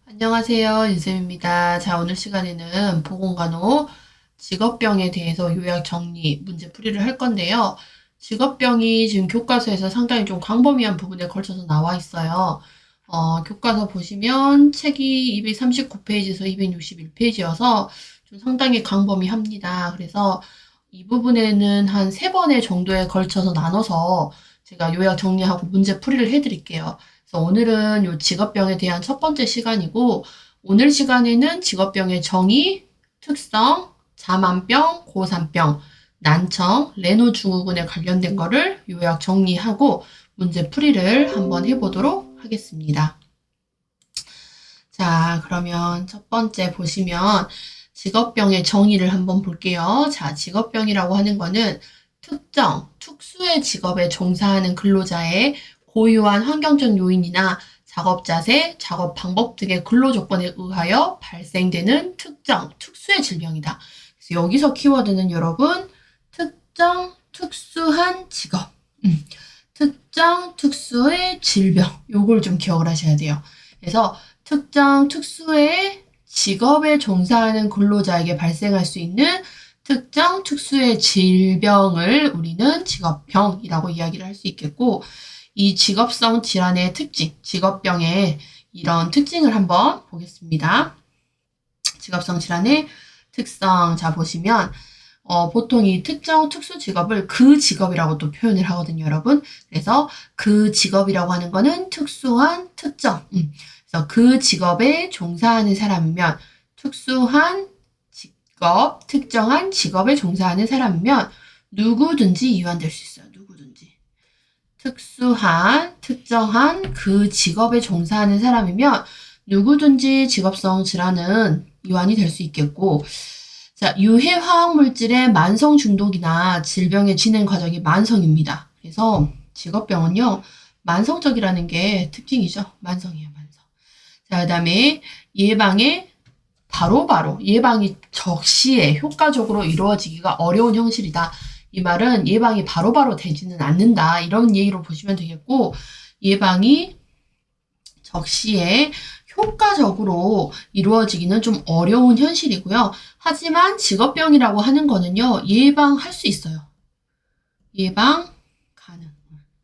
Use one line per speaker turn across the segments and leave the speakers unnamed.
안녕하세요. 윤쌤입니다. 자, 오늘 시간에는 보건간호 직업병에 대해서 요약 정리 문제 풀이를 할 건데요. 직업병이 지금 교과서에서 상당히 좀 광범위한 부분에 걸쳐서 나와 있어요. 교과서 보시면 책이 239페이지에서 261페이지여서 좀 상당히 광범위합니다. 그래서 이 부분에는 한 3번의 정도에 걸쳐서 나눠서 제가 요약 정리하고 문제 풀이를 해드릴게요. 그래서 오늘은 요 직업병에 대한 첫 번째 시간이고, 오늘 시간에는 직업병의 정의, 특성, 자만병, 고산병, 난청, 레노 증후군에 관련된 거를 요약 정리하고 문제 풀이를 한번 해보도록 하겠습니다. 자, 그러면 첫 번째 보시면 직업병의 정의를 한번 볼게요. 자, 직업병이라고 하는 거는 특정, 특수의 직업에 종사하는 근로자의 고유한 환경적 요인이나 작업 자세, 작업 방법 등의 근로 조건에 의하여 발생되는 특정, 특수의 질병이다. 그래서 여기서 키워드는 여러분, 특정, 특수한 직업. 특정, 특수의 질병. 요걸 좀 기억을 하셔야 돼요. 그래서 특정, 특수의 직업에 종사하는 근로자에게 발생할 수 있는 특정, 특수의 질병을 우리는 직업병이라고 이야기를 할 수 있겠고, 이 직업성 질환의 특징, 직업병의 이런 특징을 한번 보겠습니다. 직업성 질환의 특성, 자 보시면 보통 이 특정 특수 직업을 그 직업이라고 또 표현을 하거든요, 여러분. 그래서 그 직업이라고 하는 거는 특수한 특정. 그래서 그 직업에 종사하는 사람이면 특수한 직업, 특정한 직업에 종사하는 사람이면 누구든지 이완될 수 있어요. 누구든지. 특수한, 특정한 그 직업에 종사하는 사람이면 누구든지 직업성 질환은 이완이 될 수 있겠고, 자, 유해 화학 물질의 만성 중독이나 질병의 진행 과정이 만성입니다. 그래서 직업병은요, 만성적이라는 게 특징이죠. 만성이에요, 만성. 자, 그다음에 예방에 바로바로 예방이 적시에 효과적으로 이루어지기가 어려운 형실이다. 이 말은 예방이 바로바로 되지는 않는다. 이런 얘기로 보시면 되겠고, 예방이 적시에 효과적으로 이루어지기는 좀 어려운 현실이고요. 하지만 직업병이라고 하는 거는요, 예방할 수 있어요. 예방 가능.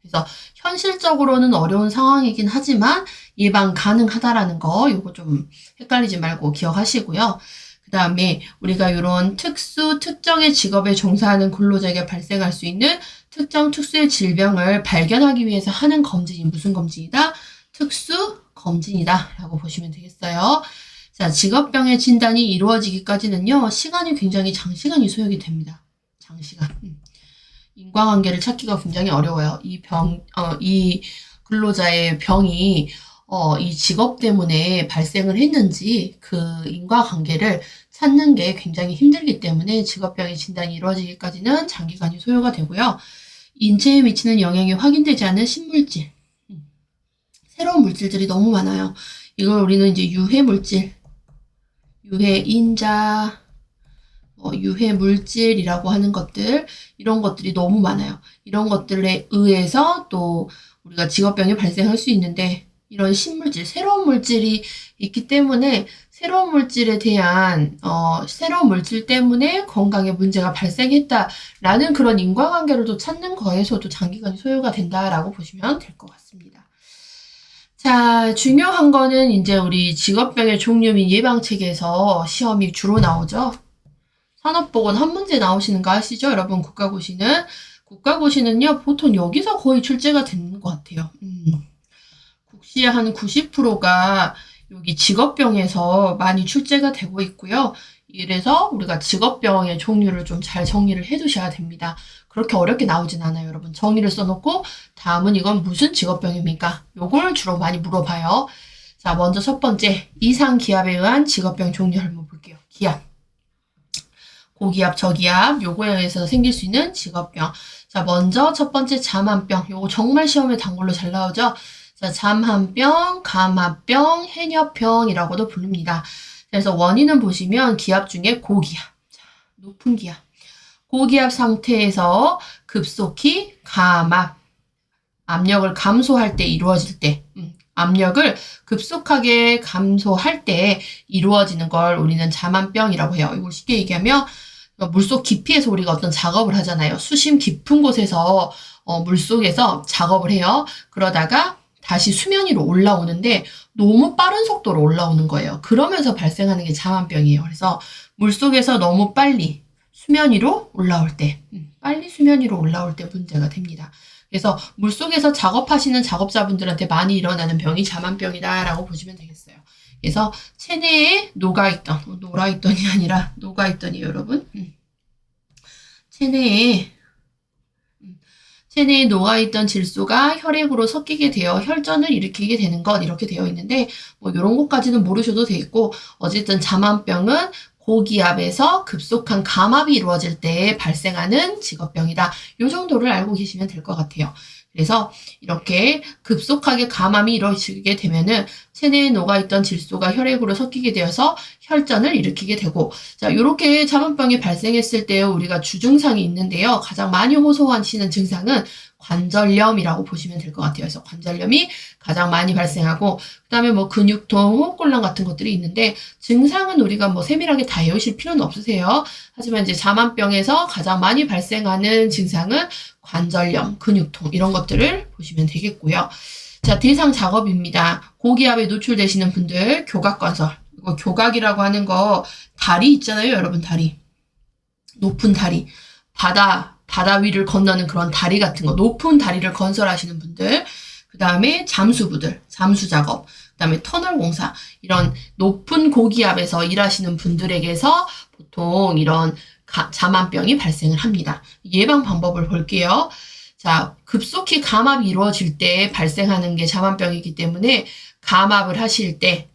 그래서 현실적으로는 어려운 상황이긴 하지만 예방 가능하다라는 거, 요거 좀 헷갈리지 말고 기억하시고요. 그 다음에 우리가 이런 특정의 직업에 종사하는 근로자에게 발생할 수 있는 특정 특수의 질병을 발견하기 위해서 하는 검진이 무슨 검진이다? 특수 검진이다 라고 보시면 되겠어요. 자, 직업병의 진단이 이루어지기까지는요, 시간이 굉장히 장시간이 소요가 됩니다. 장시간. 인과관계를 찾기가 굉장히 어려워요. 이 근로자의 병이 이 직업 때문에 발생을 했는지 그 인과관계를 찾는 게 굉장히 힘들기 때문에 직업병의 진단이 이루어지기까지는 장기간이 소요가 되고요. 인체에 미치는 영향이 확인되지 않은 신물질, 새로운 물질들이 너무 많아요. 이걸 우리는 이제 유해물질, 유해인자, 유해물질이라고 하는 것들, 이런 것들이 너무 많아요. 이런 것들에 의해서 또 우리가 직업병이 발생할 수 있는데, 이런 신물질, 새로운 물질이 있기 때문에 새로운 물질에 대한 새로운 물질 때문에 건강에 문제가 발생했다라는 그런 인과관계를 또 찾는 거에서도 장기간이 소요가 된다라고 보시면 될 것 같습니다. 자, 중요한 거는 이제 우리 직업병의 종류 및 예방책에서 시험이 주로 나오죠. 산업보건 한 문제 나오시는 거 아시죠? 여러분 국가고시는? 국가고시는요, 보통 여기서 거의 출제가 되는 것 같아요. 국시의 한 90%가 여기 직업병에서 많이 출제가 되고 있고요. 이래서 우리가 직업병의 종류를 좀 잘 정리를 해 두셔야 됩니다. 그렇게 어렵게 나오진 않아요, 여러분. 정의를 써놓고 다음은 이건 무슨 직업병입니까? 요걸 주로 많이 물어봐요. 자, 먼저 첫 번째, 이상 기압에 의한 직업병 종류 한번 볼게요. 기압. 고기압, 저기압, 요거에 의해서 생길 수 있는 직업병. 자, 먼저 첫 번째 잠한병. 요거 정말 시험에 단골로 잘 나오죠? 자, 잠한병, 감압병, 해녀병이라고도 부릅니다. 그래서 원인은 보시면 기압 중에 고기압. 자, 높은 기압. 고기압 상태에서 급속히 감압, 압력을 감소할 때 이루어질 때, 압력을 급속하게 감소할 때 이루어지는 걸 우리는 자만병이라고 해요. 이걸 쉽게 얘기하면 물속 깊이에서 우리가 어떤 작업을 하잖아요. 수심 깊은 곳에서 물속에서 작업을 해요. 그러다가 다시 수면 위로 올라오는데 너무 빠른 속도로 올라오는 거예요. 그러면서 발생하는 게 자만병이에요. 그래서 물속에서 너무 빨리 수면 위로 올라올 때, 빨리 수면 위로 올라올 때 문제가 됩니다. 그래서 물속에서 작업하시는 작업자분들한테 많이 일어나는 병이 자만병이다라고 보시면 되겠어요. 그래서 체내에 녹아있던이 아니라 녹아있던이에요, 여러분. 체내에 녹아있던 질소가 혈액으로 섞이게 되어 혈전을 일으키게 되는 것, 이렇게 되어 있는데 뭐 이런 것까지는 모르셔도 되겠고, 어쨌든 자만병은 고기압에서 급속한 감압이 이루어질 때 발생하는 직업병이다. 이 정도를 알고 계시면 될 것 같아요. 그래서 이렇게 급속하게 감압이 이루어지게 되면은 체내에 녹아있던 질소가 혈액으로 섞이게 되어서 혈전을 일으키게 되고, 자, 요렇게 자만병이 발생했을 때 우리가 주증상이 있는데요. 가장 많이 호소하시는 증상은 관절염이라고 보시면 될 것 같아요. 그래서 관절염이 가장 많이 발생하고, 그 다음에 뭐 근육통, 호흡곤란 같은 것들이 있는데, 증상은 우리가 뭐 세밀하게 다 외우실 필요는 없으세요. 하지만 이제 자만병에서 가장 많이 발생하는 증상은 관절염, 근육통, 이런 것들을 보시면 되겠고요. 자, 대상 작업입니다. 고기압에 노출되시는 분들, 교각건설. 이거 교각이라고 하는 거, 다리 있잖아요, 여러분, 다리. 높은 다리. 바다 위를 건너는 그런 다리 같은 거, 높은 다리를 건설하시는 분들, 그 다음에 잠수부들, 잠수 작업, 그 다음에 터널 공사, 이런 높은 고기압에서 일하시는 분들에게서 보통 이런 자만병이 발생을 합니다. 예방 방법을 볼게요. 자, 급속히 감압이 이루어질 때 발생하는 게 자만병이기 때문에 감압을 하실 때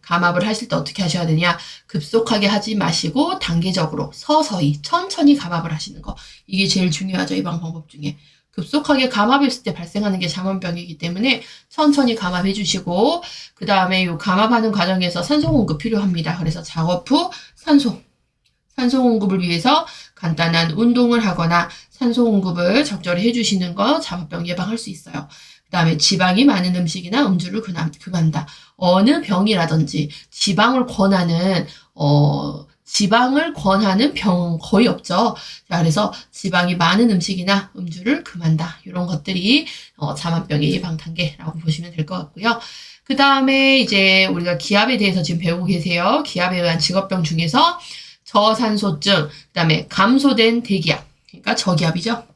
어떻게 하셔야 되냐? 급속하게 하지 마시고 단계적으로 서서히 천천히 감압을 하시는 거. 이게 제일 중요하죠. 예방 방법 중에. 급속하게 감압했을 때 발생하는 게 자만병이기 때문에 천천히 감압해 주시고, 그 다음에 이 감압하는 과정에서 산소 공급 필요합니다. 그래서 작업 후 산소 공급을 위해서 간단한 운동을 하거나 산소 공급을 적절히 해주시는 거 자만병 예방할 수 있어요. 그 다음에 지방이 많은 음식이나 음주를 금한다. 어느 병이라든지 지방을 권하는 병 거의 없죠. 자, 그래서 지방이 많은 음식이나 음주를 금한다. 이런 것들이 자만병의 예방 단계라고 보시면 될 것 같고요. 그 다음에 이제 우리가 기압에 대해서 지금 배우고 계세요. 기압에 의한 직업병 중에서 저산소증, 그 다음에 감소된 대기압, 그러니까 저기압이죠.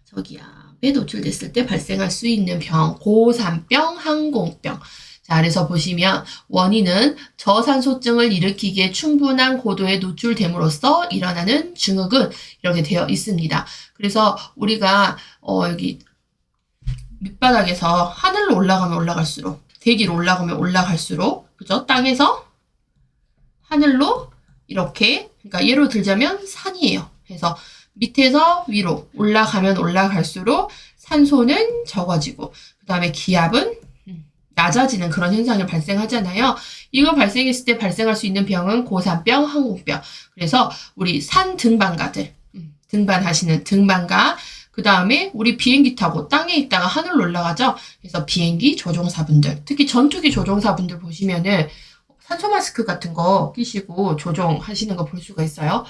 저기압에 노출됐을 때 발생할 수 있는 병, 고산병, 항공병. 자, 그래서 보시면 원인은 저산소증을 일으키기에 충분한 고도에 노출됨으로써 일어나는 증후군, 이렇게 되어 있습니다. 그래서 우리가 여기 밑바닥에서 하늘로 올라가면 올라갈수록, 대기로 올라가면 올라갈수록, 그죠? 땅에서 하늘로 이렇게, 그러니까 예로 들자면 산이에요. 그래서 밑에서 위로 올라가면 올라갈수록 산소는 적어지고, 그 다음에 기압은 낮아지는 그런 현상이 발생하잖아요. 이거 발생했을 때 발생할 수 있는 병은 고산병, 항공병. 그래서 우리 산 등반가들, 등반하시는 등반가, 그 다음에 우리 비행기 타고 땅에 있다가 하늘로 올라가죠. 그래서 비행기 조종사분들, 특히 전투기 조종사분들 보시면은 산소 마스크 같은 거 끼시고 조종하시는 거 볼 수가 있어요.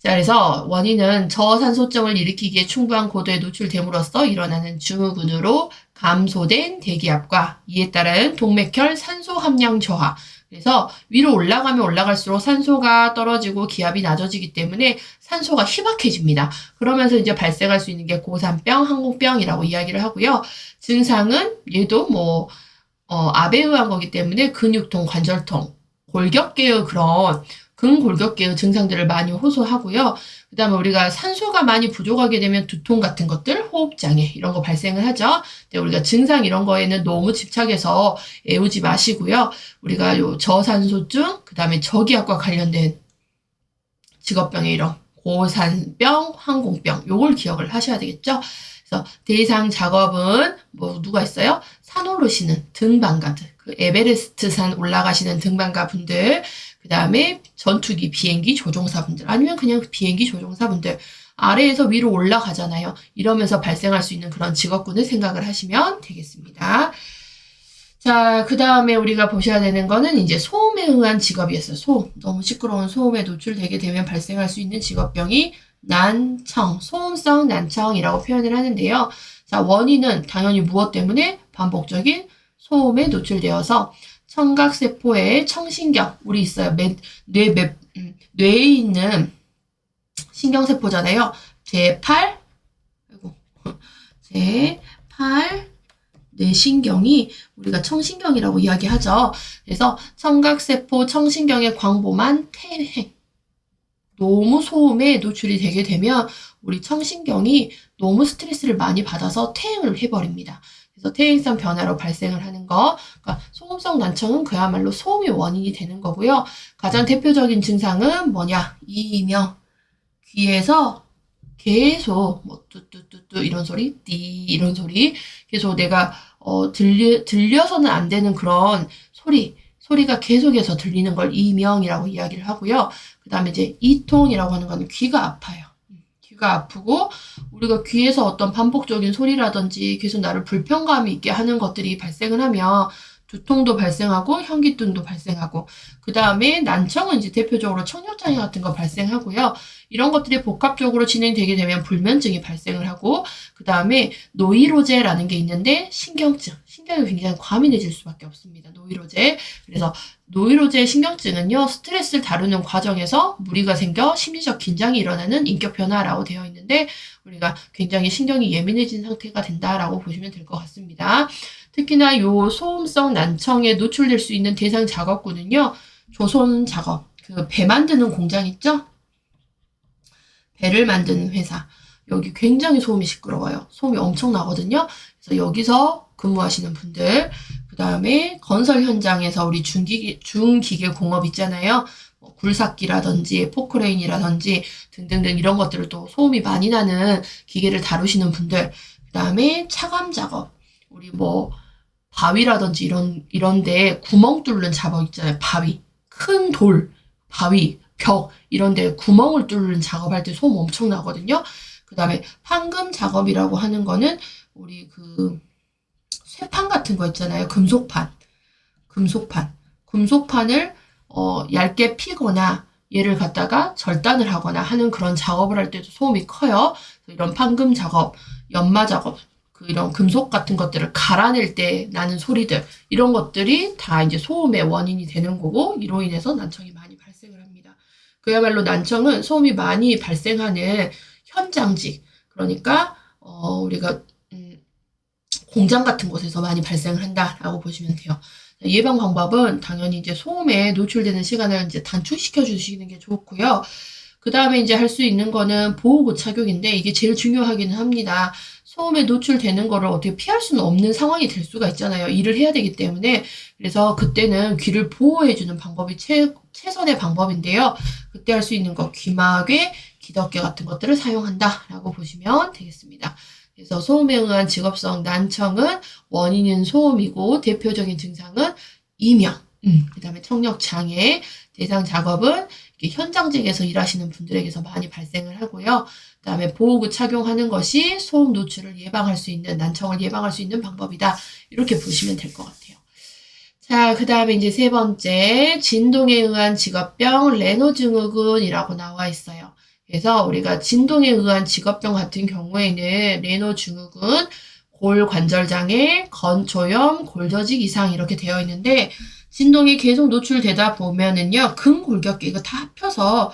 자, 그래서 원인은 저산소증을 일으키기에 충분한 고도에 노출됨으로써 일어나는 증후군으로 감소된 대기압과 이에 따른 동맥혈 산소 함량 저하. 그래서 위로 올라가면 올라갈수록 산소가 떨어지고 기압이 낮아지기 때문에 산소가 희박해집니다. 그러면서 이제 발생할 수 있는 게 고산병, 항공병이라고 이야기를 하고요. 증상은 얘도 압에 의한 거기 때문에 근육통, 관절통, 골격계의 그런 근골격계의 증상들을 많이 호소하고요. 그 다음에 우리가 산소가 많이 부족하게 되면 두통 같은 것들, 호흡장애 이런 거 발생을 하죠. 근데 우리가 증상 이런 거에는 너무 집착해서 애우지 마시고요. 우리가 요 저산소증, 그 다음에 저기압과 관련된 직업병의 이런 고산병, 항공병 요걸 기억을 하셔야 되겠죠. 그래서 대상 작업은 누가 있어요? 산 오르시는 등반가들, 그 에베레스트 산 올라가시는 등반가 분들, 그 다음에 전투기, 비행기 조종사분들, 아니면 그냥 비행기 조종사분들, 아래에서 위로 올라가잖아요. 이러면서 발생할 수 있는 그런 직업군을 생각을 하시면 되겠습니다. 자, 그 다음에 우리가 보셔야 되는 거는 이제 소음에 의한 직업이었어요. 소음. 너무 시끄러운 소음에 노출되게 되면 발생할 수 있는 직업병이 난청, 소음성 난청이라고 표현을 하는데요. 자, 원인은 당연히 무엇 때문에? 반복적인 소음에 노출되어서 청각세포의 청신경, 우리 있어요. 뇌에 있는 신경세포잖아요. 제8, 아이고, 제8 뇌신경이 우리가 청신경이라고 이야기하죠. 그래서 청각세포 청신경의 광범한 퇴행, 너무 소음에 노출이 되게 되면 우리 청신경이 너무 스트레스를 많이 받아서 퇴행을 해버립니다. 그래서 퇴행성 변화로 발생을 하는 거, 그러니까 소음성 난청은 그야말로 소음이 원인이 되는 거고요. 가장 대표적인 증상은 뭐냐? 이명, 귀에서 계속 뭐 뚜뚜뚜뚜 이런 소리, 띠 이런 소리, 계속 내가 들려서는 안 되는 그런 소리가 계속해서 들리는 걸 이명이라고 이야기를 하고요. 그 다음에 이제 이통이라고 하는 거는 귀가 아파요. 귀가 아프고 우리가 귀에서 어떤 반복적인 소리라든지 계속 나를 불편감이 있게 하는 것들이 발생을 하면 두통도 발생하고 현기증도 발생하고 그 다음에 난청은 이제 대표적으로 청력장애 같은 거 발생하고요. 이런 것들이 복합적으로 진행되게 되면 불면증이 발생을 하고 그 다음에 노이로제라는 게 있는데 신경이 굉장히 과민해질 수밖에 없습니다. 노이로제. 그래서 노이로제 신경증은요. 스트레스를 다루는 과정에서 무리가 생겨 심리적 긴장이 일어나는 인격 변화라고 되어 있는데 우리가 굉장히 신경이 예민해진 상태가 된다라고 보시면 될 것 같습니다. 특히나 요 소음성 난청에 노출될 수 있는 대상 작업군은요. 조선 작업, 그 배 만드는 공장 있죠? 배를 만드는 회사. 여기 굉장히 소음이 시끄러워요. 소음이 엄청 나거든요. 그래서 여기서 근무하시는 분들, 그 다음에 건설 현장에서 우리 중기계 공업 있잖아요. 뭐 굴삭기라든지 포크레인이라든지 등등등 이런 것들을 또 소음이 많이 나는 기계를 다루시는 분들, 그 다음에 차감 작업, 우리 뭐 바위라든지 이런데 구멍 뚫는 작업 있잖아요. 바위, 큰 돌, 바위, 벽 이런데 구멍을 뚫는 작업할 때 소음 엄청 나거든요. 그 다음에 판금 작업이라고 하는 거는 우리 그 쇠판 같은 거 있잖아요. 금속판을 얇게 피거나 얘를 갖다가 절단을 하거나 하는 그런 작업을 할 때도 소음이 커요. 이런 판금 작업, 연마 작업, 이런 금속 같은 것들을 갈아낼 때 나는 소리들, 이런 것들이 다 이제 소음의 원인이 되는 거고, 이로 인해서 난청이 많이 발생을 합니다. 그야말로 난청은 소음이 많이 발생하는 현장직, 그러니까, 우리가, 공장 같은 곳에서 많이 발생을 한다라고 보시면 돼요. 예방 방법은 당연히 이제 소음에 노출되는 시간을 이제 단축시켜 주시는 게 좋고요. 그 다음에 이제 할 수 있는 거는 보호구 착용인데 이게 제일 중요하기는 합니다. 소음에 노출되는 거를 어떻게 피할 수는 없는 상황이 될 수가 있잖아요. 일을 해야 되기 때문에. 그래서 그때는 귀를 보호해주는 방법이 최선의 방법인데요. 그때 할 수 있는 거 귀마개, 귀덮개 같은 것들을 사용한다라고 보시면 되겠습니다. 그래서 소음에 의한 직업성 난청은 원인은 소음이고 대표적인 증상은 이명, 그 다음에 청력장애, 대상 작업은 현장직에서 일하시는 분들에게서 많이 발생을 하고요. 그 다음에 보호구 착용하는 것이 소음 노출을 예방할 수 있는, 난청을 예방할 수 있는 방법이다. 이렇게 보시면 될 것 같아요. 자, 그 다음에 이제 세 번째, 진동에 의한 직업병, 레노 증후군이라고 나와 있어요. 그래서 우리가 진동에 의한 직업병 같은 경우에는 레노 증후군, 골관절장애, 건초염, 골저직 이상 이렇게 되어 있는데 진동이 계속 노출되다 보면은요, 근골격계, 이거 다 합쳐서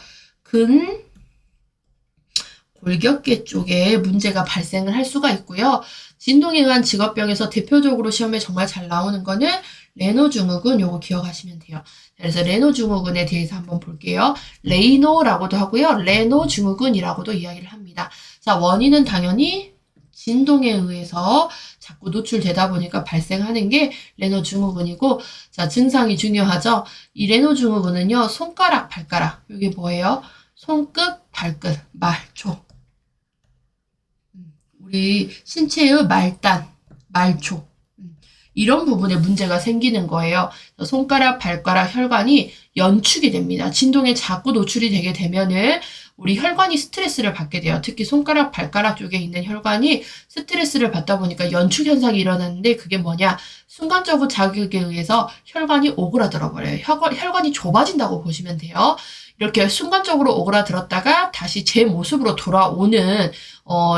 근골격계 쪽에 문제가 발생을 할 수가 있고요. 진동에 의한 직업병에서 대표적으로 시험에 정말 잘 나오는 거는 레노 증후군, 요거 기억하시면 돼요. 그래서 레노 증후군에 대해서 한번 볼게요. 레이노라고도 하고요. 레노 증후군이라고도 이야기를 합니다. 자, 원인은 당연히 진동에 의해서 자꾸 노출되다 보니까 발생하는 게 레노 증후군이고, 자, 증상이 중요하죠. 이 레노 증후군은요, 손가락, 발가락, 이게 뭐예요? 손끝, 발끝, 말초. 우리 신체의 말단, 말초. 이런 부분에 문제가 생기는 거예요. 손가락, 발가락, 혈관이 연축이 됩니다. 진동에 자꾸 노출이 되게 되면은 우리 혈관이 스트레스를 받게 돼요. 특히 손가락, 발가락 쪽에 있는 혈관이 스트레스를 받다 보니까 연축 현상이 일어나는데 그게 뭐냐? 순간적으로 자극에 의해서 혈관이 오그라들어 버려요. 혈관이 좁아진다고 보시면 돼요. 이렇게 순간적으로 오그라들었다가 다시 제 모습으로 돌아오는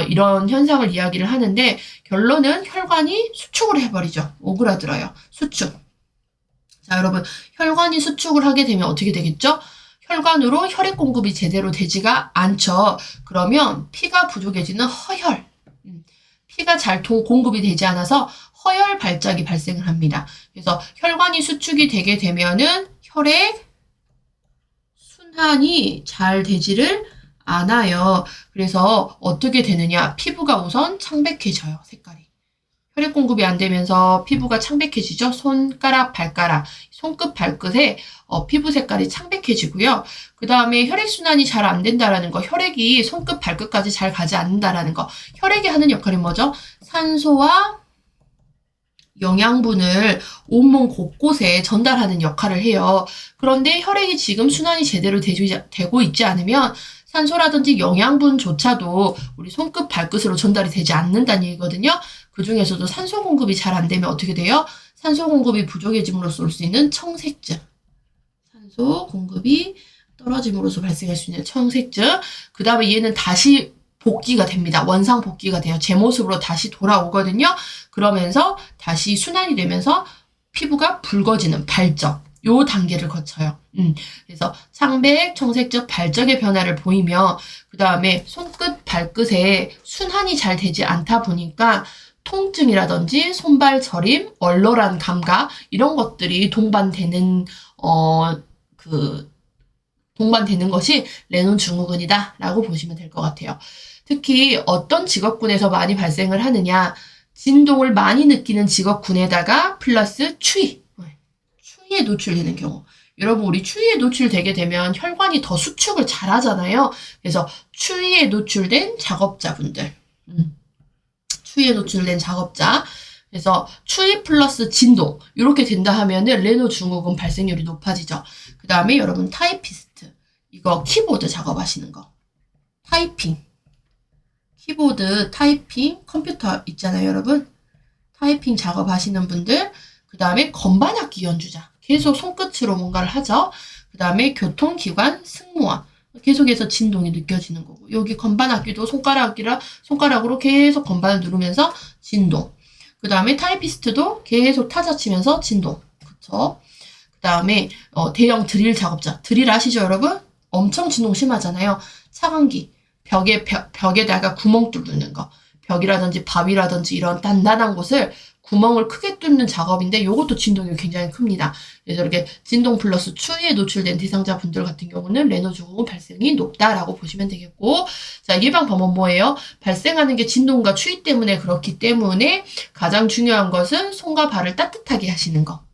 이런 현상을 이야기를 하는데 결론은 혈관이 수축을 해버리죠. 오그라들어요. 수축. 자, 여러분, 혈관이 수축을 하게 되면 어떻게 되겠죠? 혈관으로 혈액 공급이 제대로 되지가 않죠. 그러면 피가 부족해지는 허혈. 피가 잘 공급이 되지 않아서 허혈 발작이 발생을 합니다. 그래서 혈관이 수축이 되게 되면은 혈액 순환이 잘 되지를 않아요. 그래서 어떻게 되느냐? 피부가 우선 창백해져요. 색깔이. 혈액 공급이 안 되면서 피부가 창백해지죠. 손가락, 발가락, 손끝, 발끝에 피부 색깔이 창백해지고요. 그 다음에 혈액순환이 잘 안 된다라는 거, 혈액이 손끝, 발끝까지 잘 가지 않는다라는 거. 혈액이 하는 역할이 뭐죠? 산소와 영양분을 온몸 곳곳에 전달하는 역할을 해요. 그런데 혈액이 지금 순환이 제대로 되고 있지 않으면 산소라든지 영양분조차도 우리 손끝, 발끝으로 전달이 되지 않는다는 얘기거든요. 그 중에서도 산소 공급이 잘 안 되면 어떻게 돼요? 산소 공급이 부족해짐으로써 올 수 있는 청색증. 산소 공급이 떨어짐으로써 발생할 수 있는 청색증. 그 다음에 얘는 다시 복귀가 됩니다. 원상 복귀가 돼요. 제 모습으로 다시 돌아오거든요. 그러면서 다시 순환이 되면서 피부가 붉어지는 발적. 요 단계를 거쳐요. 그래서 창백, 청색적, 발적의 변화를 보이며 그 다음에 손끝, 발끝에 순환이 잘 되지 않다 보니까 통증이라든지 손발 저림, 얼얼한 감각 이런 것들이 동반되는 동반되는 것이 레논 증후군이다라고 보시면 될 것 같아요. 특히 어떤 직업군에서 많이 발생을 하느냐, 진동을 많이 느끼는 직업군에다가 플러스 추위에 노출되는 경우. 여러분, 우리 추위에 노출되게 되면 혈관이 더 수축을 잘 하잖아요. 그래서 추위에 노출된 작업자분들. 추위에 노출된 작업자. 그래서 추위 플러스 진동. 이렇게 된다 하면은 레노 증후군 발생률이 높아지죠. 그 다음에 여러분 타이피스트. 이거 키보드 작업하시는 거. 타이핑. 키보드 타이핑 컴퓨터 있잖아요, 여러분. 타이핑 작업하시는 분들. 그 다음에 건반악기 연주자. 계속 손끝으로 뭔가를 하죠. 그 다음에 교통기관 승무원. 계속해서 진동이 느껴지는 거고. 여기 건반악기도 손가락으로 계속 건반을 누르면서 진동. 그 다음에 타이피스트도 계속 타자 치면서 진동. 그쵸? 그 다음에 대형 드릴 작업자. 드릴 아시죠, 여러분? 엄청 진동 심하잖아요. 차광기. 벽에다가 구멍 뚫는 거. 벽이라든지 바위라든지 이런 단단한 곳을 구멍을 크게 뚫는 작업인데 이것도 진동이 굉장히 큽니다. 그래서 이렇게 진동 플러스 추위에 노출된 대상자분들 같은 경우는 레노 증후군 발생이 높다라고 보시면 되겠고, 자, 예방 방법 뭐예요? 발생하는 게 진동과 추위 때문에 그렇기 때문에 가장 중요한 것은 손과 발을 따뜻하게 하시는 거.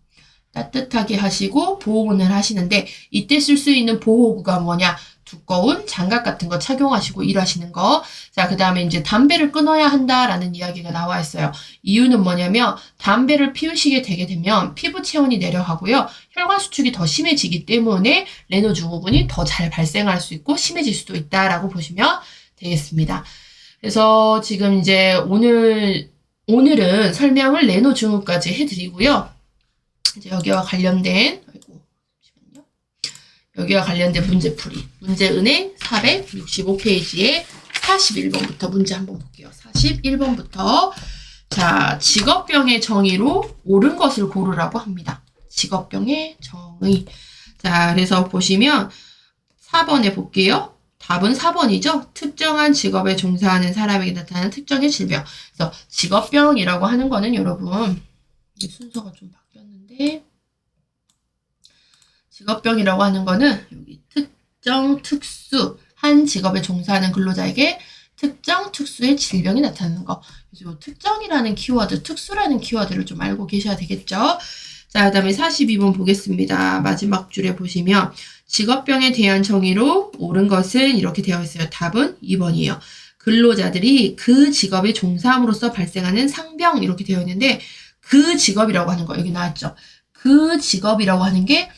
따뜻하게 하시고 보호문을 하시는데 이때 쓸 수 있는 보호구가 뭐냐? 두꺼운 장갑 같은 거 착용하시고 일하시는 거. 자, 그 다음에 이제 담배를 끊어야 한다라는 이야기가 나와 있어요. 이유는 뭐냐면 담배를 피우시게 되게 되면 피부 체온이 내려가고요. 혈관 수축이 더 심해지기 때문에 레노 증후군이 더 잘 발생할 수 있고 심해질 수도 있다라고 보시면 되겠습니다. 그래서 지금 이제 오늘은 설명을 레노 증후까지 해드리고요. 이제 여기와 관련된 문제풀이. 문제은행 465페이지에 41번부터 문제 한번 볼게요. 41번부터. 자, 직업병의 정의로 옳은 것을 고르라고 합니다. 직업병의 정의. 자, 그래서 보시면 4번에 볼게요. 답은 4번이죠. 특정한 직업에 종사하는 사람에게 나타나는 특정의 질병. 그래서 직업병이라고 하는 거는 여러분, 순서가 좀 바뀌었는데, 직업병이라고 하는 거는 여기 한 직업에 종사하는 근로자에게 특정 특수의 질병이 나타나는 거. 그래서 이 특정이라는 키워드, 특수라는 키워드를 좀 알고 계셔야 되겠죠. 자, 그 다음에 42번 보겠습니다. 마지막 줄에 보시면 직업병에 대한 정의로 옳은 것은 이렇게 되어 있어요. 답은 2번이에요. 근로자들이 그 직업에 종사함으로써 발생하는 상병 이렇게 되어 있는데 그 직업이라고 하는 거 여기 나왔죠. 그 직업이라고 하는 게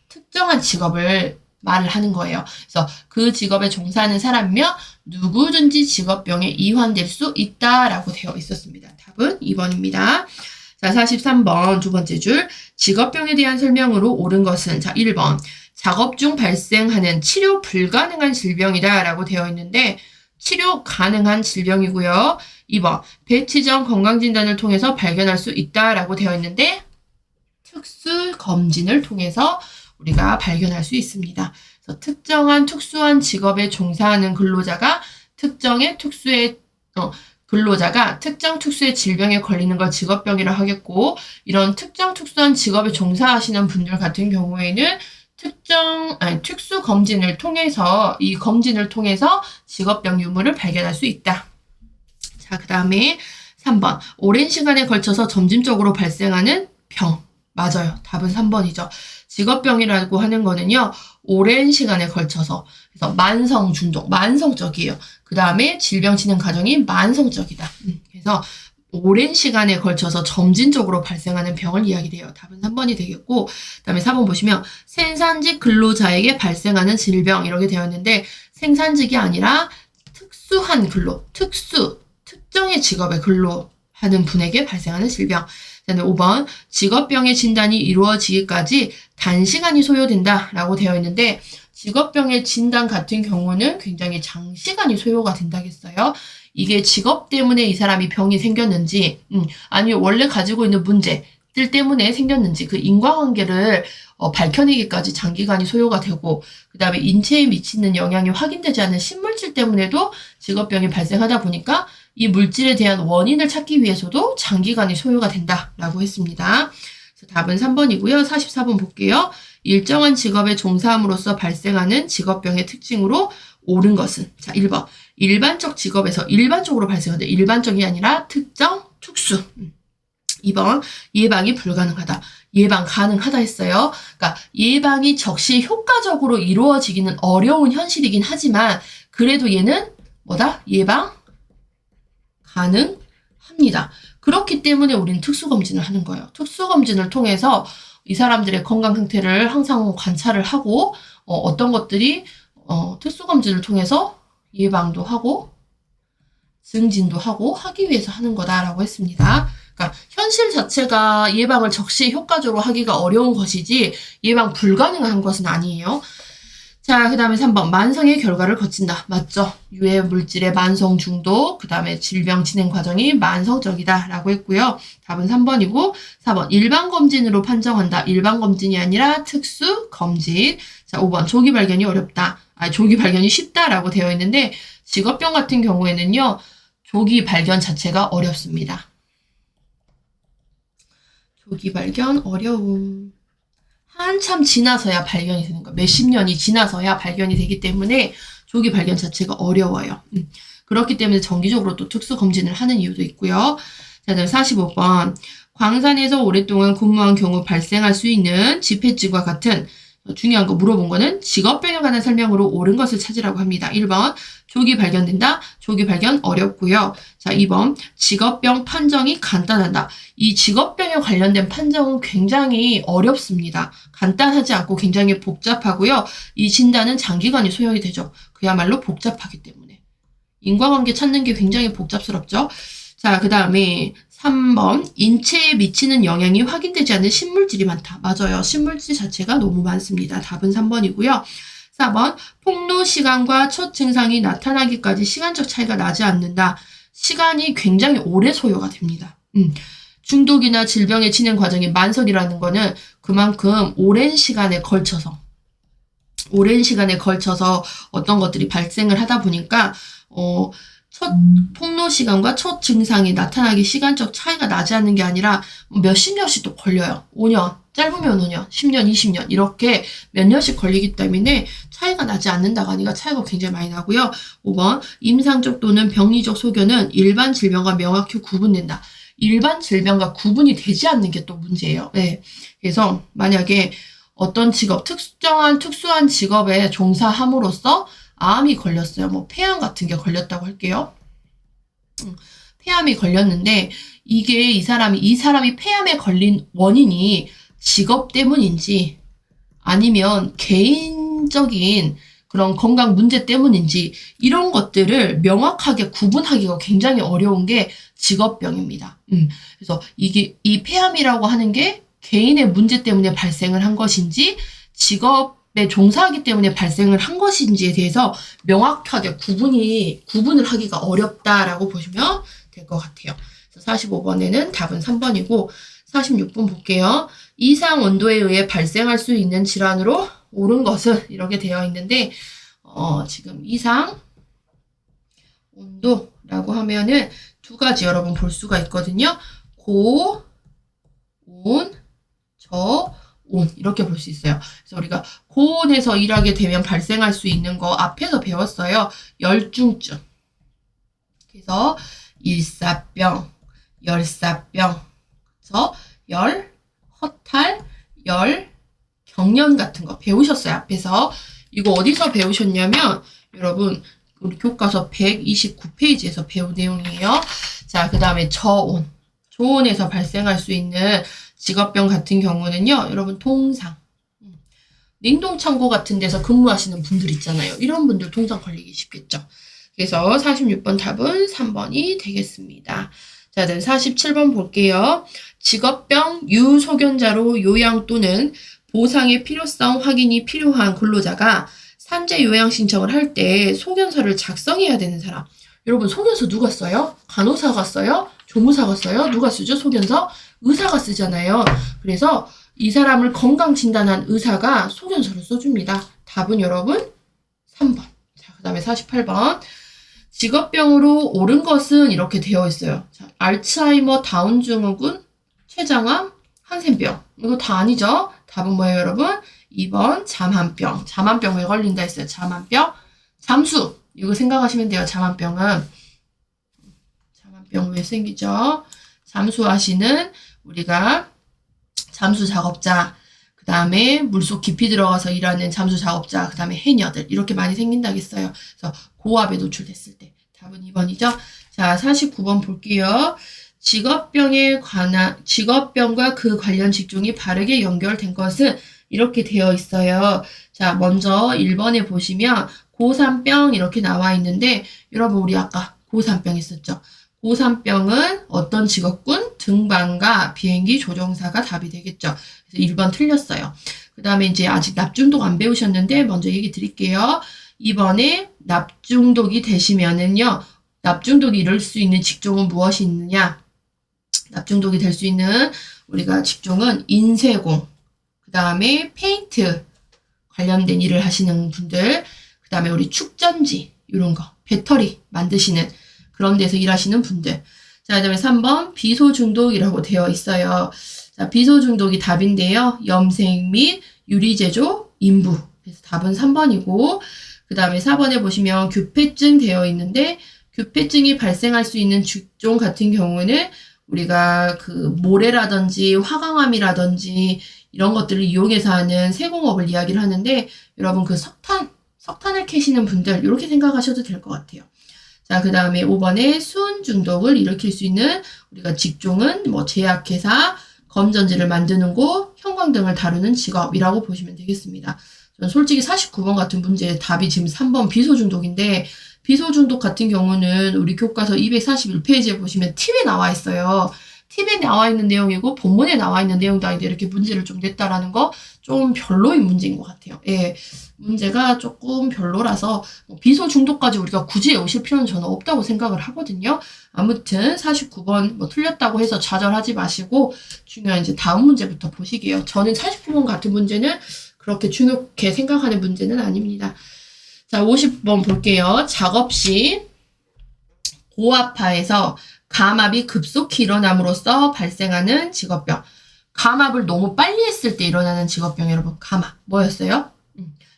특정한 직업을 말을 하는 거예요. 그래서 그 직업에 종사하는 사람이면 누구든지 직업병에 이환될 수 있다라고 되어 있었습니다. 답은 2번입니다. 자, 43번 두 번째 줄. 직업병에 대한 설명으로 옳은 것은 자, 1번. 작업 중 발생하는 치료 불가능한 질병이다 라고 되어 있는데 치료 가능한 질병이고요. 2번. 배치 전 건강진단을 통해서 발견할 수 있다 라고 되어 있는데 특수 검진을 통해서 우리가 발견할 수 있습니다. 그래서 특정한 특수한 직업에 종사하는 근로자가 특정 특수의 질병에 걸리는 걸 직업병이라 하겠고 이런 특정 특수한 직업에 종사하시는 분들 같은 경우에는 특수 검진을 통해서 이 검진을 통해서 직업병 유무를 발견할 수 있다. 자, 그 다음에 3번. 오랜 시간에 걸쳐서 점진적으로 발생하는 병. 맞아요. 답은 3번이죠. 직업병이라고 하는 거는요, 오랜 시간에 걸쳐서, 그래서 만성 중독, 만성적이에요. 그 다음에 질병 진행 과정이 만성적이다. 그래서 오랜 시간에 걸쳐서 점진적으로 발생하는 병을 이야기해요. 답은 3번이 되겠고, 그 다음에 4번 보시면 생산직 근로자에게 발생하는 질병 이렇게 되어 있는데 생산직이 아니라 특수한 근로, 특정의 직업에 근로하는 분에게 발생하는 질병. 그 다음에 5번 직업병의 진단이 이루어지기까지 단시간이 소요된다 라고 되어 있는데 직업병의 진단 같은 경우는 굉장히 장시간이 소요가 된다겠어요. 이게 직업 때문에 이 사람이 병이 생겼는지 아니면 원래 가지고 있는 문제들 때문에 생겼는지 그 인과관계를 밝혀내기까지 장기간이 소요가 되고 그 다음에 인체에 미치는 영향이 확인되지 않은 신물질 때문에도 직업병이 발생하다 보니까 이 물질에 대한 원인을 찾기 위해서도 장기간이 소요가 된다라고 했습니다. 그래서 답은 3번이고요. 44번 볼게요. 일정한 직업에 종사함으로써 발생하는 직업병의 특징으로 옳은 것은 자 1번 일반적 직업에서 일반적으로 발생하는데 일반적이 아니라 특정, 특수 2번 예방이 불가능하다. 예방 가능하다 했어요. 그러니까 예방이 적시 효과적으로 이루어지기는 어려운 현실이긴 하지만 그래도 얘는 뭐다? 예방 가능합니다. 그렇기 때문에 우리는 특수검진을 하는 거예요. 특수검진을 통해서 이 사람들의 건강 상태를 항상 관찰을 하고 어떤 것들이 특수검진을 통해서 예방도 하고 증진도 하고 하기 위해서 하는 거다라고 했습니다. 그러니까 현실 자체가 예방을 적시 효과적으로 하기가 어려운 것이지 예방 불가능한 것은 아니에요. 자, 그 다음에 3번 만성의 결과를 거친다. 맞죠? 유해 물질의 만성 중독, 그 다음에 질병 진행 과정이 만성적이다 라고 했고요. 답은 3번이고 4번 일반 검진으로 판정한다. 일반 검진이 아니라 특수 검진. 자, 5번 조기 발견이 어렵다. 조기 발견이 쉽다라고 되어 있는데 직업병 같은 경우에는요. 조기 발견 자체가 어렵습니다. 조기 발견 어려움. 한참 지나서야 발견이 되는 거예요. 몇십 년이 지나서야 발견이 되기 때문에 조기 발견 자체가 어려워요. 그렇기 때문에 정기적으로 또 특수 검진을 하는 이유도 있고요. 자, 다음 45번. 광산에서 오랫동안 근무한 경우 발생할 수 있는 집회증과 같은 중요한 거 물어본 거는 직업병에 관한 설명으로 옳은 것을 찾으라고 합니다. 1번 조기 발견된다. 조기 발견 어렵고요. 자, 2번 직업병 판정이 간단하다. 이 직업병에 관련된 판정은 굉장히 어렵습니다. 간단하지 않고 굉장히 복잡하고요. 이 진단은 장기간이 소요이 되죠. 그야말로 복잡하기 때문에. 인과관계 찾는 게 굉장히 복잡스럽죠. 자, 그 다음에 3번 인체에 미치는 영향이 확인되지 않는 신물질이 많다. 맞아요. 신물질 자체가 너무 많습니다. 답은 3번이고요. 4번 폭로 시간과 첫 증상이 나타나기까지 시간적 차이가 나지 않는다. 시간이 굉장히 오래 소요가 됩니다. 중독이나 질병의 진행 과정이 만성이라는 거는 그만큼 오랜 시간에 걸쳐서 어떤 것들이 발생을 하다 보니까 첫 폭로 시간과 첫 증상이 나타나기 시간적 차이가 나지 않는 게 아니라 몇십 년씩 또 걸려요. 5년, 짧으면 5년, 10년, 20년 이렇게 몇 년씩 걸리기 때문에 차이가 나지 않는다가 아니라 차이가 굉장히 많이 나고요. 5번 임상적 또는 병리적 소견은 일반 질병과 명확히 구분된다. 일반 질병과 구분이 되지 않는 게 또 문제예요. 네. 그래서 만약에 어떤 직업, 특수한 직업에 종사함으로써 암이 걸렸어요. 뭐 폐암 같은 게 걸렸다고 할게요. 폐암이 걸렸는데 이게 이 사람이 폐암에 걸린 원인이 직업 때문인지 아니면 개인 일반적인 그런 건강 문제 때문인지 이런 것들을 명확하게 구분하기가 굉장히 어려운 게 직업병입니다. 그래서 이 폐암이라고 하는 게 개인의 문제 때문에 발생을 한 것인지 직업에 종사하기 때문에 발생을 한 것인지에 대해서 명확하게 구분을 하기가 어렵다라고 보시면 될 것 같아요. 그래서 45번에는 답은 3번이고 46번 볼게요. 이상 온도에 의해 발생할 수 있는 질환으로 옳은 것은 이렇게 되어 있는데 지금 이상 온도라고 하면은 두 가지 여러분 볼 수가 있거든요. 고, 온, 저온 이렇게 볼 수 있어요. 그래서 우리가 고온에서 일하게 되면 발생할 수 있는 거 앞에서 배웠어요. 열중증. 그래서 일사병, 열사병, 그래서 열, 허탈, 열, 경련 같은 거 배우셨어요. 앞에서. 이거 어디서 배우셨냐면 여러분 우리 교과서 129페이지에서 배운 내용이에요. 자, 그 다음에 저온. 저온에서 발생할 수 있는 직업병 같은 경우는요. 여러분 통상. 냉동창고 같은 데서 근무하시는 분들 있잖아요. 이런 분들 통상 걸리기 쉽겠죠. 그래서 46번 답은 3번이 되겠습니다. 자, 그다음 47번 볼게요. 직업병 유소견자로 요양 또는 보상의 필요성 확인이 필요한 근로자가 산재 요양 신청을 할 때 소견서를 작성해야 되는 사람. 여러분 소견서 누가 써요? 간호사가 써요? 조무사가 써요? 누가 쓰죠? 소견서? 의사가 쓰잖아요. 그래서 이 사람을 건강 진단한 의사가 소견서를 써줍니다. 답은 여러분 3번. 자, 그 다음에 48번. 직업병으로 옳은 것은 이렇게 되어 있어요. 자, 알츠하이머, 다운증후군, 췌장암, 한센병. 이거 다 아니죠? 답은 뭐예요, 여러분? 2번 잠한병. 잠한병 왜 걸린다 했어요? 잠한병. 잠수. 이거 생각하시면 돼요. 잠한병은. 잠한병 왜 생기죠? 잠수하시는 우리가 잠수 작업자, 그 다음에 물속 깊이 들어가서 일하는 잠수 작업자, 그 다음에 해녀들 이렇게 많이 생긴다겠어요. 그래서 고압에 노출됐을 때 답은 2번이죠. 자, 49번 볼게요. 직업병과 그 관련 직종이 바르게 연결된 것은 이렇게 되어 있어요. 자, 먼저 1번에 보시면 고산병 이렇게 나와 있는데 여러분 우리 아까 고산병 있었죠? 고산병은 어떤 직업군? 등반과 비행기 조종사가 답이 되겠죠. 그래서 1번 틀렸어요. 그 다음에 이제 아직 납중독 안 배우셨는데 먼저 얘기 드릴게요. 2번에 납중독이 되시면은요. 납중독이 이룰 수 있는 직종은 무엇이 있느냐? 납중독이 될 수 있는 우리가 직종은 인쇄공, 그 다음에 페인트 관련된 일을 하시는 분들, 그 다음에 우리 축전지 이런 거, 배터리 만드시는 그런 데서 일하시는 분들. 자, 그 다음에 3번 비소중독이라고 되어 있어요. 자, 비소중독이 답인데요. 염색 및 유리제조, 인부. 그래서 답은 3번이고 그 다음에 4번에 보시면 규폐증 되어 있는데 규폐증이 발생할 수 있는 직종 같은 경우는 우리가 그 모래라든지 화강암이라든지 이런 것들을 이용해서 하는 세공업을 이야기를 하는데 여러분 그 석탄을 캐시는 분들 이렇게 생각하셔도 될 것 같아요. 자, 그 다음에 5번에 수은 중독을 일으킬 수 있는 우리가 직종은 뭐 제약회사, 건전지를 만드는 곳, 형광등을 다루는 직업이라고 보시면 되겠습니다. 저는 솔직히 49번 같은 문제의 답이 지금 3번 비소중독인데 비소중독 같은 경우는 우리 교과서 241페이지에 보시면 팁에 나와 있어요. 팁에 나와 있는 내용이고 본문에 나와 있는 내용도 아닌데 이렇게 문제를 좀 냈다라는 거 좀 별로인 문제인 것 같아요. 예, 문제가 조금 별로라서 비소중독까지 우리가 굳이 외우실 필요는 저는 없다고 생각을 하거든요. 아무튼 49번 뭐 틀렸다고 해서 좌절하지 마시고 중요한 이제 다음 문제부터 보시게요. 저는 49번 같은 문제는 그렇게 중요하게 생각하는 문제는 아닙니다. 자, 50번 볼게요. 작업 시 고압하에서 감압이 급속히 일어남으로써 발생하는 직업병. 감압을 너무 빨리 했을 때 일어나는 직업병 여러분 감압 뭐였어요?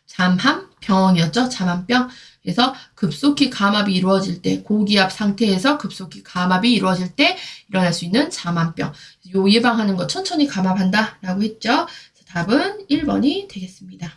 잠한병이었죠. 잠한병. 그래서 급속히 감압이 이루어질 때 고기압 상태에서 급속히 감압이 이루어질 때 일어날 수 있는 잠한병. 요 예방하는 거 천천히 감압한다 라고 했죠. 답은 1번이 되겠습니다.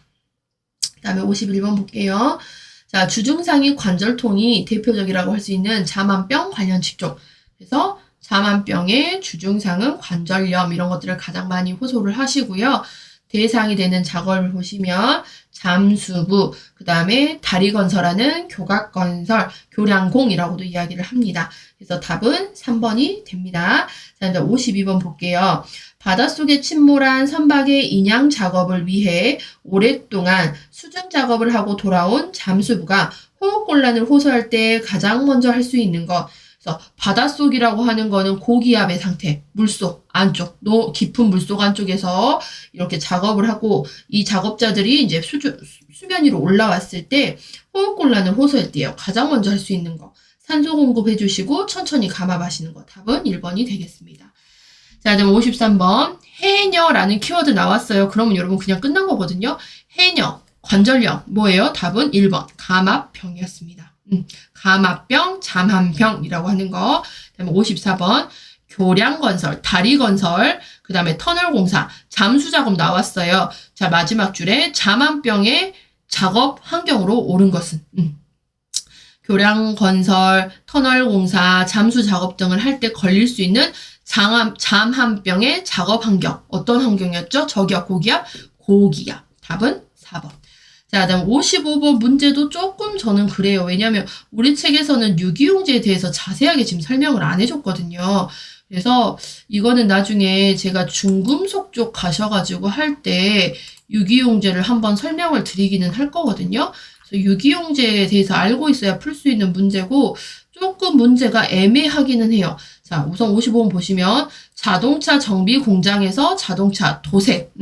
그 다음에 51번 볼게요. 자, 주증상인 관절통이 대표적이라고 할 수 있는 잠한병 관련 직종. 그래서 잠한병의 주증상은 관절염 이런 것들을 가장 많이 호소를 하시고요. 대상이 되는 작업을 보시면 잠수부, 그 다음에 다리 건설하는 교각건설, 교량공이라고도 이야기를 합니다. 그래서 답은 3번이 됩니다. 자, 이제 52번 볼게요. 바닷속에 침몰한 선박의 인양 작업을 위해 오랫동안 수중 작업을 하고 돌아온 잠수부가 호흡곤란을 호소할 때 가장 먼저 할 수 있는 것. 그래서 바닷속이라고 하는 거는 고기압의 상태, 물속 안쪽, 깊은 물속 안쪽에서 이렇게 작업을 하고 이 작업자들이 이제 수면 위로 올라왔을 때 호흡곤란을 호소할 때요. 가장 먼저 할 수 있는 거. 산소 공급해 주시고 천천히 감아 마시는 거. 답은 1번이 되겠습니다. 자, 그럼 53번. 해녀라는 키워드 나왔어요. 그러면 여러분 그냥 끝난 거거든요. 해녀, 관절염, 뭐예요? 답은 1번. 감압병이었습니다. 감압병, 잠한병이라고 하는 거. 그다음에 54번. 교량건설, 다리건설, 그 다음에 터널공사, 잠수작업 나왔어요. 자, 마지막 줄에 잠한병의 작업 환경으로 옳은 것은 교량건설, 터널공사, 잠수작업 등을 할 때 걸릴 수 있는 잠한병의 작업 환경. 어떤 환경이었죠? 저기압, 고기압, 고기압. 답은 4번. 자, 그다음 55번 문제도 조금 저는 그래요. 왜냐하면 우리 책에서는 유기용제에 대해서 자세하게 지금 설명을 안 해줬거든요. 그래서 이거는 나중에 제가 중금속 쪽 가셔가지고 할 때 유기용제를 한번 설명을 드리기는 할 거거든요. 그래서 유기용제에 대해서 알고 있어야 풀 수 있는 문제고 조금 문제가 애매하기는 해요. 자, 우선 55번 보시면 자동차 정비 공장에서 자동차 도색,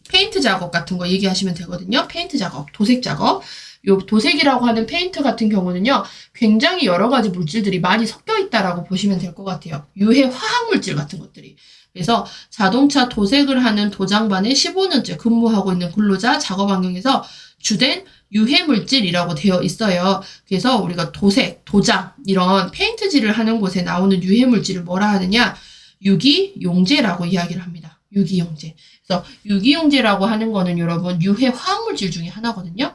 페인트 작업 같은 거 얘기하시면 되거든요. 페인트 작업, 도색 작업. 요 도색이라고 하는 페인트 같은 경우는요, 굉장히 여러 가지 물질들이 많이 섞여 있다라고 보시면 될 것 같아요. 유해 화학 물질 같은 것들이. 그래서 자동차 도색을 하는 도장반에 15년째 근무하고 있는 근로자 작업 환경에서 주된 유해 물질이라고 되어 있어요. 그래서 우리가 도색, 도장, 이런 페인트질을 하는 곳에 나오는 유해 물질을 뭐라 하느냐? 유기용제라고 이야기를 합니다. 유기용제. 그래서 유기용제라고 하는 거는 여러분 유해 화학물질 중에 하나거든요.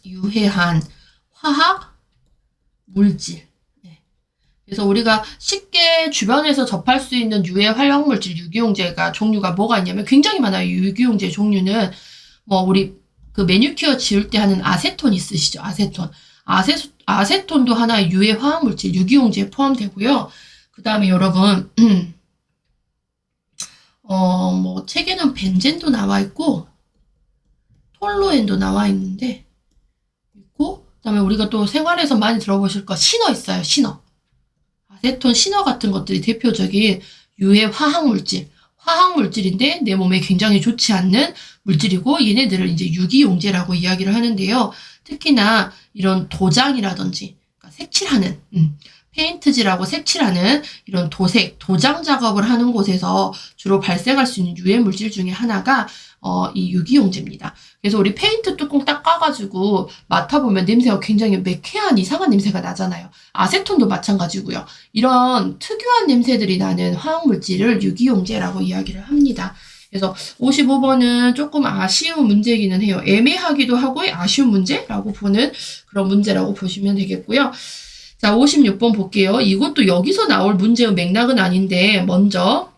유해한 화학 물질. 네. 그래서 우리가 쉽게 주변에서 접할 수 있는 유해 화학물질 유기용제가 종류가 뭐가 있냐면 굉장히 많아요. 유기용제 종류는 뭐 우리 그 매니큐어 지울 때 하는 아세톤 있으시죠? 아세톤. 아세톤도 하나의 유해 화학물질 유기용제에 포함되고요. 그 다음에 여러분 뭐 책에는 벤젠도 나와 있고 톨루엔도 나와 있는데 있고 그다음에 우리가 또 생활에서 많이 들어보실 거 신어 있어요. 신어. 아세톤, 신어 같은 것들이 대표적인 유해 화학물질인데 내 몸에 굉장히 좋지 않는 물질이고 얘네들을 이제 유기용제라고 이야기를 하는데요. 특히나 이런 도장이라든지 그러니까 색칠하는 페인트질하고 색칠하는 이런 도색, 도장 작업을 하는 곳에서 주로 발생할 수 있는 유해 물질 중에 하나가 이 유기용제입니다. 그래서 우리 페인트 뚜껑 딱 까가지고 맡아보면 냄새가 굉장히 매캐한 이상한 냄새가 나잖아요. 아세톤도 마찬가지고요. 이런 특유한 냄새들이 나는 화학물질을 유기용제라고 이야기를 합니다. 그래서 55번은 조금 아쉬운 문제이기는 해요. 애매하기도 하고 아쉬운 문제라고 보는 그런 문제라고 보시면 되겠고요. 자, 56번 볼게요. 이것도 여기서 나올 문제의 맥락은 아닌데 먼저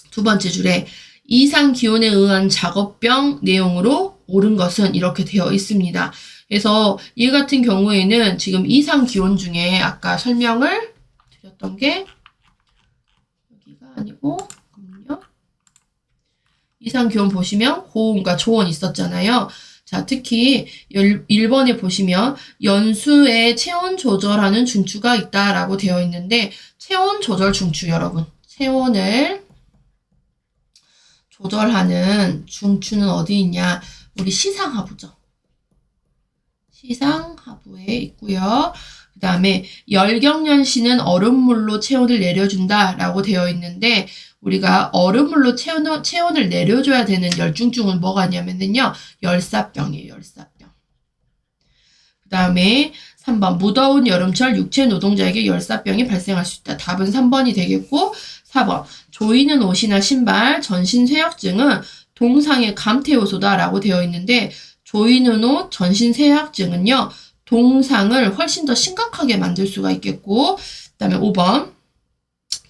두 번째 줄에 이상 기온에 의한 작업병 내용으로 옳은 것은 이렇게 되어 있습니다. 그래서 이 같은 경우에는 지금 이상 기온 중에 아까 설명을 드렸던 게 여기가 아니고 잠깐만요. 이상 기온 보시면 고온과 조온 있었잖아요. 자, 특히 1번에 보시면 연수에 체온 조절하는 중추가 있다라고 되어 있는데 체온 조절 중추 여러분. 체온을 조절하는 중추는 어디 있냐? 우리 시상하부죠. 시상하부에 있고요. 그 다음에 열경련시는 얼음물로 체온을 내려준다라고 되어 있는데 우리가 얼음물로 체온을 내려줘야 되는 열중증은 뭐가 있냐면요. 열사병이에요. 열사병. 그 다음에 3번 무더운 여름철 육체 노동자에게 열사병이 발생할 수 있다. 답은 3번이 되겠고 4번 조이는 옷이나 신발, 전신 쇠약증은 동상의 감퇴 요소다라고 되어 있는데 조이는 옷, 전신 쇠약증은요. 동상을 훨씬 더 심각하게 만들 수가 있겠고 그 다음에 5번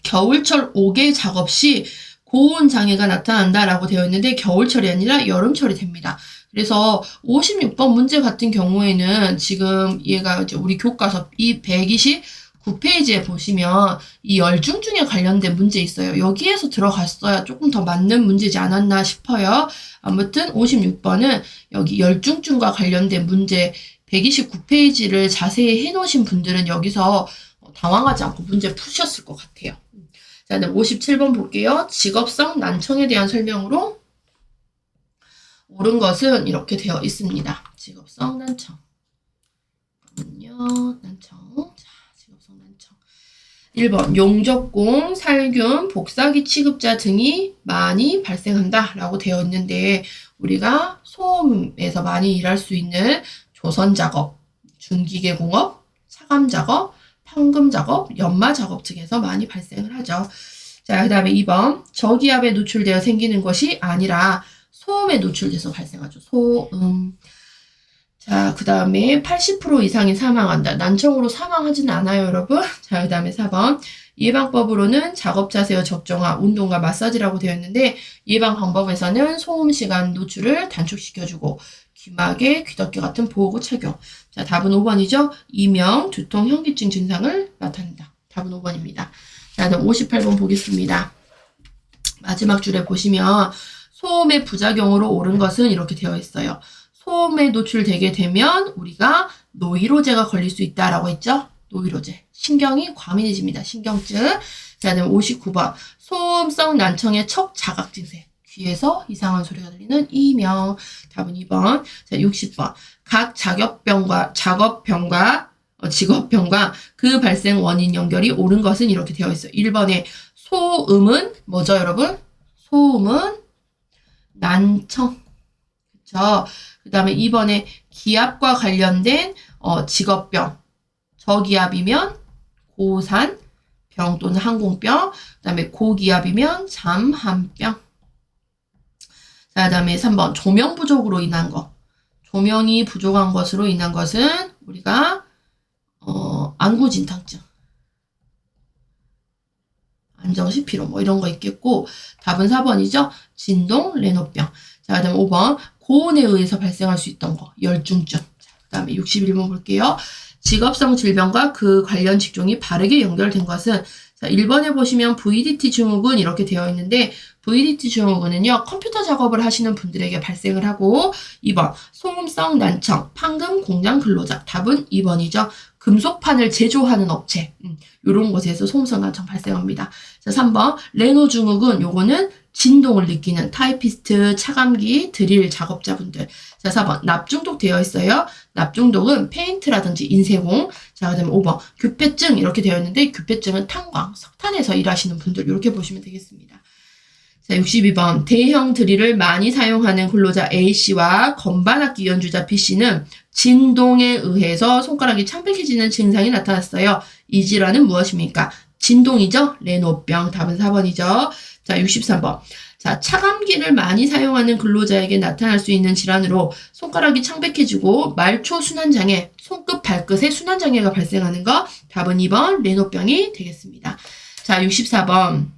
겨울철 옥외 작업 시 고온 장애가 나타난다라고 되어 있는데 겨울철이 아니라 여름철이 됩니다. 그래서 56번 문제 같은 경우에는 지금 얘가 이제 우리 교과서 이 129페이지에 보시면 이 열중증에 관련된 문제 있어요. 여기에서 들어갔어야 조금 더 맞는 문제지 않았나 싶어요. 아무튼 56번은 여기 열중증과 관련된 문제 129페이지를 자세히 해놓으신 분들은 여기서 당황하지 않고 문제 푸셨을 것 같아요. 자, 그다음 57번 볼게요. 직업성 난청에 대한 설명으로 옳은 것은 이렇게 되어 있습니다. 직업성 난청. 난청. 자, 직업성 난청. 1번 용적공, 살균, 복사기 취급자 등이 많이 발생한다 라고 되어 있는데 우리가 소음에서 많이 일할 수 있는 조선작업, 중기계공업, 차감작업, 판금작업, 연마작업 등에서 많이 발생을 하죠. 자, 그 다음에 2번 저기압에 노출되어 생기는 것이 아니라 소음에 노출돼서 발생하죠. 소음. 자, 그 다음에 80% 이상이 사망한다. 난청으로 사망하진 않아요, 여러분. 자, 그 다음에 4번. 예방법으로는 작업 자세와 적정화, 운동과 마사지라고 되어 있는데 예방 방법에서는 소음 시간 노출을 단축시켜주고 귀마개, 귀덮개 같은 보호구 착용. 자, 답은 5번이죠. 이명, 두통, 현기증 증상을 나타낸다. 답은 5번입니다. 자, 그럼 58번 보겠습니다. 마지막 줄에 보시면 소음의 부작용으로 옳은 것은 이렇게 되어 있어요. 소음에 노출되게 되면 우리가 노이로제가 걸릴 수 있다라고 했죠. 노이로제. 신경이 과민해집니다. 신경증. 자, 그다음 59번. 소음성 난청의 척 자각 증세. 귀에서 이상한 소리가 들리는 이명. 답은 2번. 자, 60번. 각 직업병과 그 발생 원인 연결이 옳은 것은 이렇게 되어 있어요. 1번에 소음은 뭐죠, 여러분? 소음은 난청. 그쵸? 그 다음에 2번에 기압과 관련된 직업병. 저기압이면 고산병 또는 항공병. 그 다음에 고기압이면 잠한병. 자, 그 다음에 3번 조명 부족으로 인한 것. 조명이 부족한 것으로 인한 것은 우리가 안구진탕증. 안정시 피로 뭐 이런 거 있겠고 답은 4번이죠. 진동 레노병. 자, 그다음 5번 고온에 의해서 발생할 수 있던 거 열중증. 그다음에 61번 볼게요. 직업성 질병과 그 관련 직종이 바르게 연결된 것은 자, 1번에 보시면 VDT 증후군 이렇게 되어 있는데 VDT 증후군은요. 컴퓨터 작업을 하시는 분들에게 발생을 하고 2번 소음성 난청, 판금 공장 근로자. 답은 2번이죠. 금속판을 제조하는 업체. 이런 곳에서 소음성 난청 발생합니다. 자, 3번 레노 증후군 요거는 진동을 느끼는 타이피스트, 차감기, 드릴 작업자분들. 자, 4번 납중독 되어 있어요. 납중독은 페인트라든지 인쇄공. 자, 그다음에 5번 규폐증 이렇게 되어 있는데 규폐증은 탄광, 석탄에서 일하시는 분들 이렇게 보시면 되겠습니다. 자, 62번 대형 드릴을 많이 사용하는 근로자 A씨와 건반악기 연주자 B씨는 진동에 의해서 손가락이 창백해지는 증상이 나타났어요. 이 질환은 무엇입니까? 진동이죠? 레노병. 답은 4번이죠. 자, 63번. 자, 차감기를 많이 사용하는 근로자에게 나타날 수 있는 질환으로 손가락이 창백해지고 말초 순환장애, 손끝 발끝에 순환장애가 발생하는 거. 답은 2번 레노병이 되겠습니다. 자, 64번.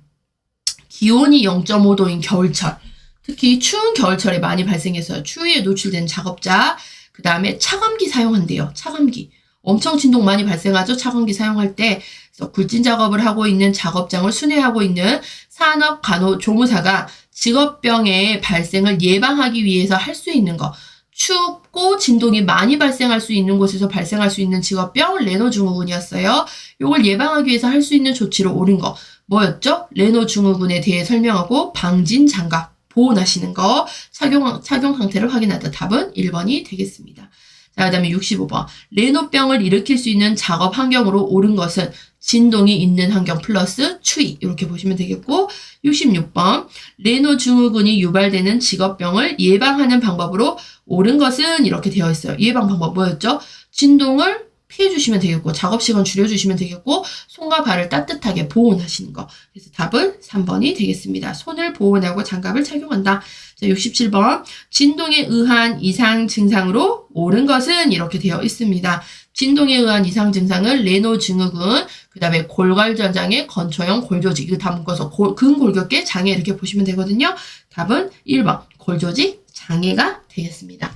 기온이 0.5도인 겨울철. 특히 추운 겨울철에 많이 발생해서요. 추위에 노출된 작업자. 그 다음에 차감기 사용한대요. 차감기. 엄청 진동 많이 발생하죠. 차감기 사용할 때. 그래서 굴진 작업을 하고 있는 작업장을 순회하고 있는 산업간호조무사가 직업병의 발생을 예방하기 위해서 할 수 있는 거. 춥고 진동이 많이 발생할 수 있는 곳에서 발생할 수 있는 직업병 레노 증후군이었어요. 이걸 예방하기 위해서 할 수 있는 조치로 옳은 거. 뭐였죠? 레노 증후군에 대해 설명하고 방진 장갑 보온하시는 거 착용 상태를 확인하다. 답은 1번이 되겠습니다. 자, 그 다음에 65번. 레노병을 일으킬 수 있는 작업 환경으로 옳은 것은 진동이 있는 환경 플러스 추위. 이렇게 보시면 되겠고 66번. 레노 증후군이 유발되는 직업병을 예방하는 방법으로 옳은 것은 이렇게 되어 있어요. 예방 방법 뭐였죠? 진동을 피해 주시면 되겠고 작업시간 줄여주시면 되겠고 손과 발을 따뜻하게 보온하시는 거. 그래서 답은 3번이 되겠습니다. 손을 보온하고 장갑을 착용한다. 자, 67번. 진동에 의한 이상 증상으로 옳은 것은 이렇게 되어 있습니다. 진동에 의한 이상 증상은 레노 증후군, 그 다음에 골갈전장애, 건초형 골조직, 이거 다 묶어서 근골격계 장애 이렇게 보시면 되거든요. 답은 1번 골조직 장애가 되겠습니다.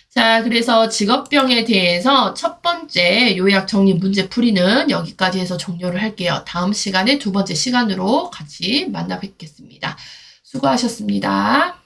자, 그래서 직업병에 대해서 첫 번째 요약 정리 문제 풀이는 여기까지 해서 종료를 할게요. 다음 시간에 두 번째 시간으로 같이 만나 뵙겠습니다. 수고하셨습니다.